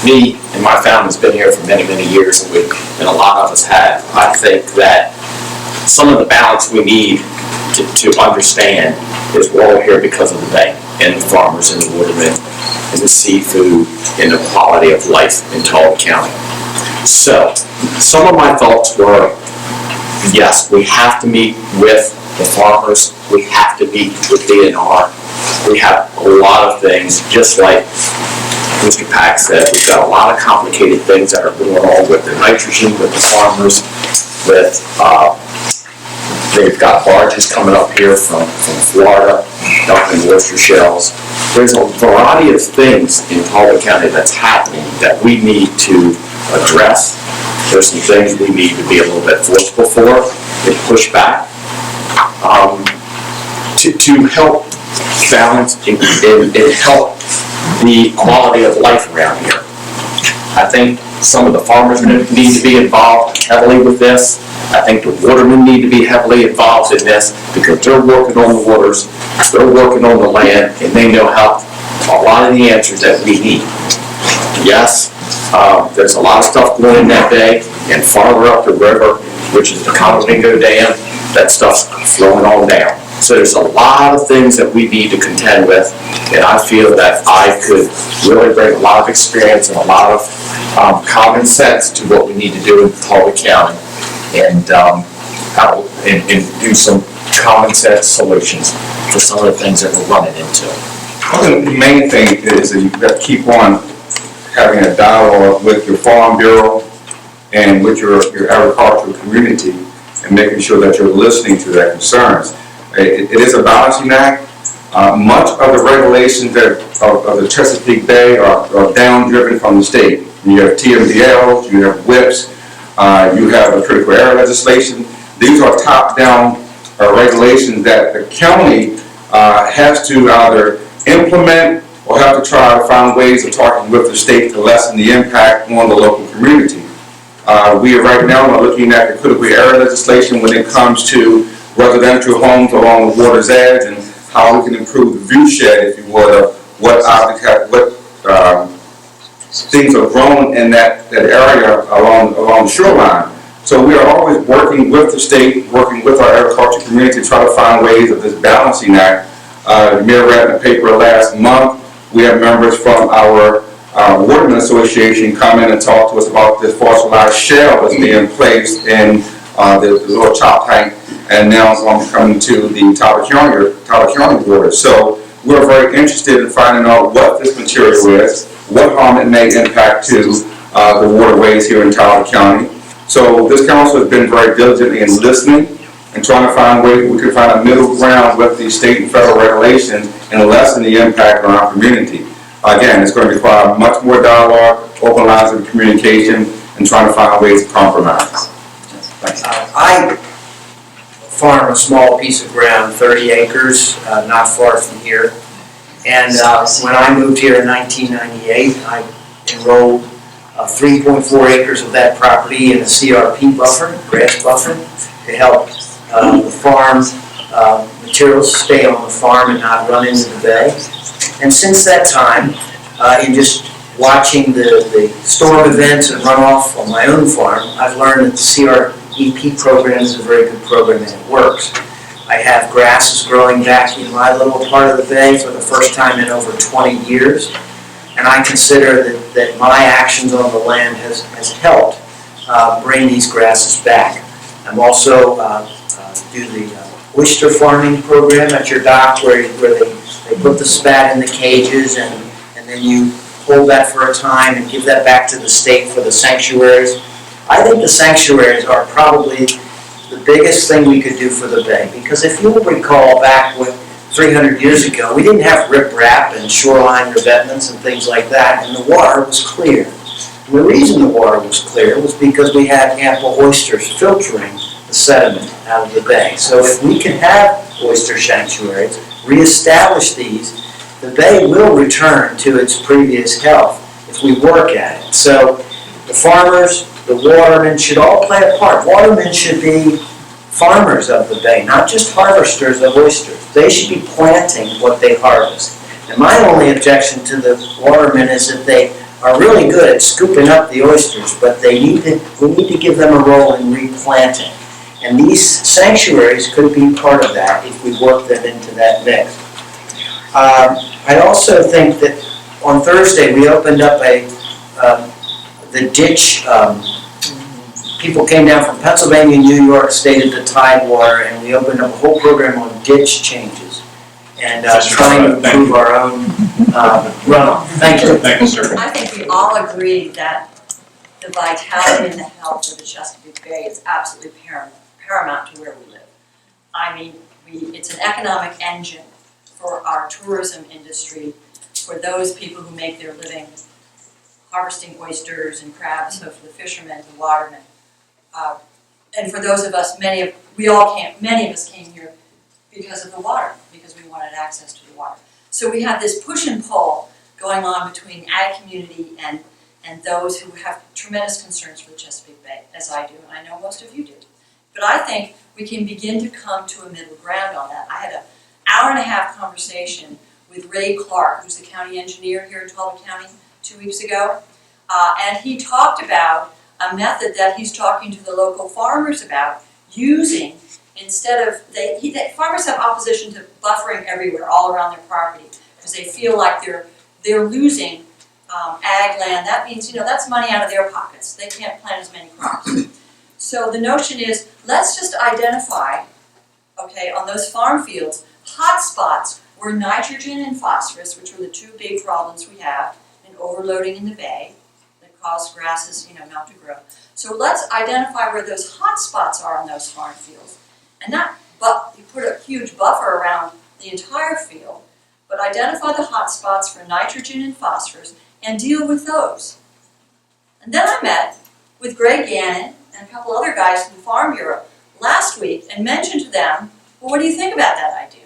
me and my family's been here for many, many years, and a lot of us have. I think that some of the balance we need to understand is we're all here because of the bay, and the farmers, and the watermen, and the seafood, and the quality of life in Talbot County. So, some of my thoughts were, yes, we have to meet with the farmers, we have to meet with DNR, we have a lot of things, just like Mr. Pack said, we've got a lot of complicated things that are going on with the nitrogen, with the farmers, with, they've got barges coming up here from Florida, dumping oyster shells. There's a variety of things in Talbot County that's happening that we need to address. There's some things we need to be a little bit forceful for and push back to help balance and help the quality of life around here. I think some of the farmers need to be involved heavily with this. I think the watermen need to be heavily involved in this because they're working on the waters, they're working on the land, and they know how a lot of the answers that we need. Yes, there's a lot of stuff going in that bay, and farther up the river, which is the Callahan Dam, that stuff's flowing on down. So there's a lot of things that we need to contend with, and I feel that I could really bring a lot of experience and a lot of common sense to what we need to do in Talbot County, and do some common sense solutions for some of the things that we're running into. I think the main thing is that you've got to keep on having a dialogue with your Farm Bureau and with your agricultural community, and making sure that you're listening to their concerns. It is a balancing act. Much of the regulations of the Chesapeake Bay are down-driven from the state. You have TMDLs, you have whips, you have a critical area legislation. These are top-down regulations that the county has to either implement or have to try to find ways of talking with the state to lessen the impact on the local community. We are right now looking at the critical area legislation when it comes to residential homes along the water's edge and how we can improve the view shed, if you would, of what things are grown in that area along the shoreline. So we are always working with the state, working with our agriculture community to try to find ways of this balancing act. The mayor read in the paper last month, we have members from our Waterman Association come in and talk to us about this fossilized shell that's being placed in the little chop tank, and now it's going to be coming to the Talbot County water. So we're very interested in finding out what this material is, what harm it may impact to the waterways here in Talbot County. So this council has been very diligent in listening and trying to find ways we can find a middle ground with the state and federal regulations and lessen the impact on our community. Again, it's going to require much more dialogue, open lines of communication, and trying to find ways to compromise. Thanks. I farm a small piece of ground, 30 acres, not far from here. And when I moved here in 1998, I enrolled 3.4 acres of that property in a CRP buffer, grass buffer, to help the farm materials stay on the farm and not run into the bay. And since that time, in just watching the storm events and runoff on my own farm, I've learned that the CREP program is a very good program and it works. I have grasses growing back in my little part of the bay for the first time in over 20 years. And I consider that my actions on the land has helped bring these grasses back. I'm also do the oyster farming program at your dock where they put the spat in the cages and then you hold that for a time and give that back to the state for the sanctuaries. I think the sanctuaries are probably the biggest thing we could do for the bay, because if you'll recall back with 300 years ago, we didn't have riprap and shoreline revetments and things like that, and the water was clear. And the reason the water was clear was because we had ample oysters filtering the sediment out of the bay. So if we can have oyster sanctuaries, reestablish these, the bay will return to its previous health if we work at it. So the farmers, the watermen should all play a part. Watermen should be farmers of the bay, not just harvesters of oysters. They should be planting what they harvest. And my only objection to the watermen is that they are really good at scooping up the oysters, but we need to give them a role in replanting. And these sanctuaries could be part of that if we work them into that mix. I also think that on Thursday we opened up the ditch. People came down from Pennsylvania, New York, stayed at the Tidewater, and we opened up a whole program on ditch changes and trying to improve our own runoff. Thank you. Thank you, sir. I think we all agree that the vitality and the health of the Chesapeake Bay is absolutely paramount to where we live. I mean, it's an economic engine for our tourism industry, for those people who make their living harvesting oysters and crabs, so for the fishermen, the watermen. And for those of us, many of us came here because of the water, because we wanted access to the water. So we have this push and pull going on between the ag community and those who have tremendous concerns for the Chesapeake Bay, as I do, and I know most of you do. But I think we can begin to come to a middle ground on that. I had an hour-and-a-half conversation with Ray Clark, who's the county engineer here in Talbot County 2 weeks ago, and he talked about a method that he's talking to the local farmers about using, instead of, farmers have opposition to buffering everywhere, all around their property, because they feel like they're losing ag land. That means, that's money out of their pockets. They can't plant as many crops. So the notion is, let's just identify, okay, on those farm fields, hot spots where nitrogen and phosphorus, which are the two big problems we have, and overloading in the bay, that cause grasses, not to grow. So let's identify where those hot spots are on those farm fields. And you put a huge buffer around the entire field, but identify the hot spots for nitrogen and phosphorus and deal with those. And then I met with Greg Gannon and a couple other guys from the Farm Bureau last week and mentioned to them, well, what do you think about that idea?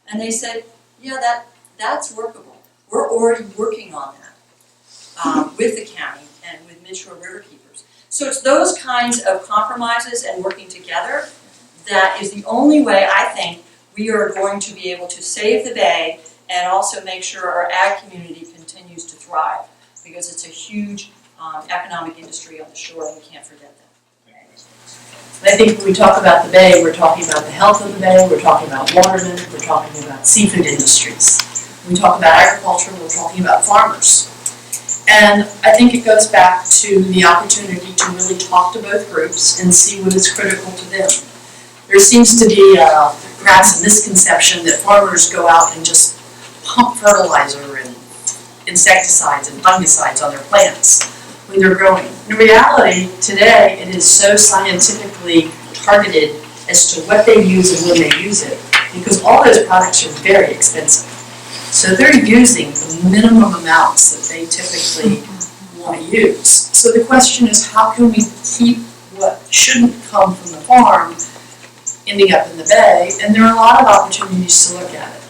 And they said, yeah, that's workable. We're already working on that with the county and with Midshore River Keepers. So it's those kinds of compromises and working together that is the only way I think we are going to be able to save the bay and also make sure our ag community continues to thrive, because it's a huge economic industry on the shore, and we can't forget that. I think when we talk about the bay, we're talking about the health of the bay, we're talking about watermen, we're talking about seafood industries. When we talk about agriculture, we're talking about farmers. And I think it goes back to the opportunity to really talk to both groups and see what is critical to them. There seems to be perhaps a misconception that farmers go out and just pump fertilizer and insecticides and fungicides on their plants when they're growing. In reality, today, it is so scientifically targeted as to what they use and when they use it, because all those products are very expensive. So they're using the minimum amounts that they typically want to use. So the question is, how can we keep what shouldn't come from the farm ending up in the bay? And there are a lot of opportunities to look at it.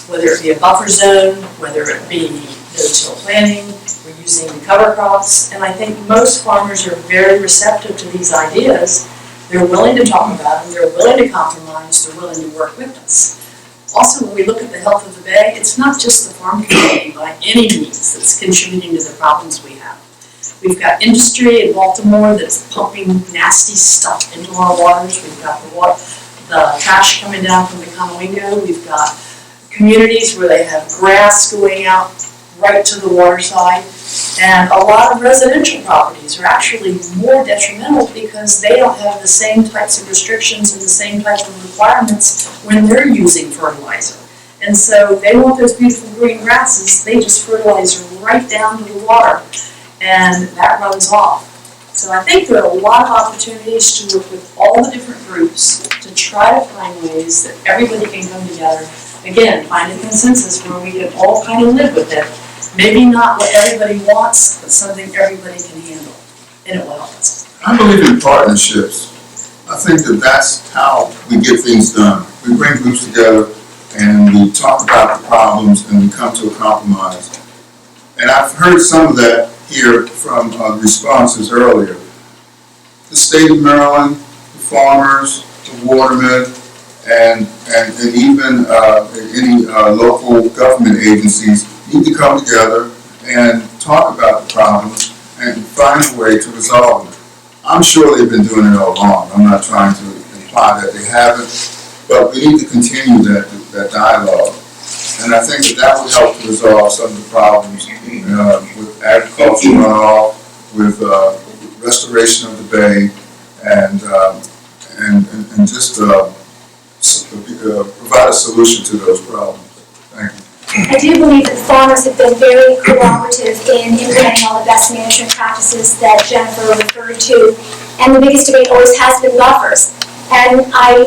Whether it be a buffer zone, whether it be no-till planting, we're using cover crops, and I think most farmers are very receptive to these ideas. They're willing to talk about them, they're willing to compromise, they're willing to work with us. Also, when we look at the health of the bay, it's not just the farm community by any means that's contributing to the problems we have. We've got industry in Baltimore that's pumping nasty stuff into our waters. We've got the trash coming down from the Conowingo. We've got communities where they have grass going out right to the water side. And a lot of residential properties are actually more detrimental because they don't have the same types of restrictions and the same types of requirements when they're using fertilizer. And so they want those beautiful green grasses, they just fertilize right down to the water, and that runs off. So I think there are a lot of opportunities to work with all the different groups to try to find ways that everybody can come together. Again, find a consensus where we can all kind of live with it. Maybe not what everybody wants, but something everybody can handle, and it will help us. I believe in partnerships. I think that that's how we get things done. We bring groups together and we talk about the problems and we come to a compromise. And I've heard some of that here from responses earlier. The state of Maryland, the farmers, the watermen, and even any local government agencies need to come together and talk about the problems and find a way to resolve them. I'm sure they've been doing it all along. I'm not trying to imply that they haven't, but we need to continue that dialogue. And I think that would help to resolve some of the problems with agriculture runoff, with restoration of the bay, and just provide a solution to those problems. Thank you. I do believe that farmers have been very cooperative in implementing all the best management practices that Jennifer referred to, and the biggest debate always has been buffers. And I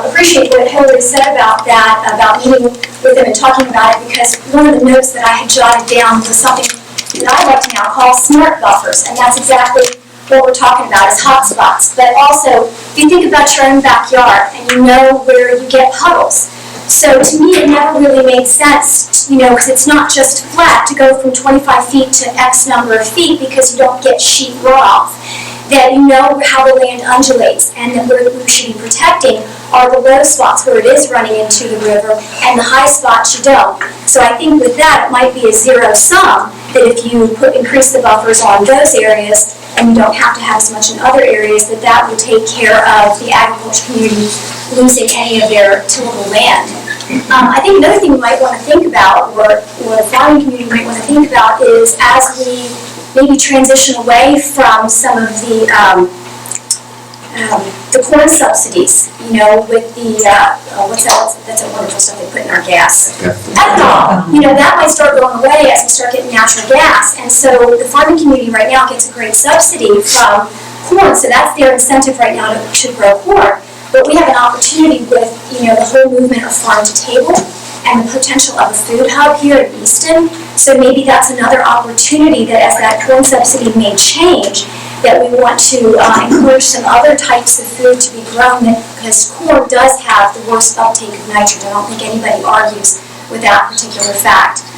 appreciate what Hilary said about that, about meeting with them and talking about it, because one of the notes that I had jotted down was something that I like to now call smart buffers, and that's exactly what we're talking about is hot spots. But also, if you think about your own backyard and you know where you get puddles, so to me, it never really made sense, because it's not just flat to go from 25 feet to X number of feet because you don't get sheet runoff. That you know how the land undulates, and that what we should be protecting are the low spots where it is running into the river, and the high spots you don't. So I think with that, it might be a zero sum, that if you increase the buffers on those areas, and you don't have to have as much in other areas, that will take care of the agriculture community losing any of their tillable land. I think another thing we might want to think about, or the farming community might want to think about, is as we maybe transition away from some of the corn subsidies, with the, that's a wonderful stuff they put in our gas. Ethanol, that might start going away as we start getting natural gas. And so the farming community right now gets a great subsidy from corn, so that's their incentive right now to grow corn. But we have an opportunity with, the whole movement of farm to table and the potential of a food hub here in Easton. So maybe that's another opportunity that as that corn subsidy may change, that we want to encourage some other types of food to be grown, because corn does have the worst uptake of nitrogen. I don't think anybody argues with that particular fact.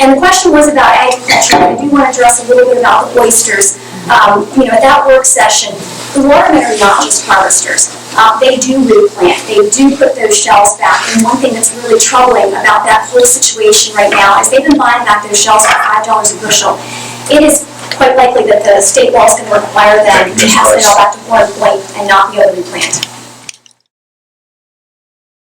And the question was about agriculture. I do want to address a little bit about the oysters. At that work session, the watermen are not just harvesters. They do replant. They do put those shells back. And one thing that's really troubling about that whole situation right now is they've been buying back those shells for $5 a bushel. It is quite likely that the state law is going to require them to pass it all back to 1 point and not be able to replant.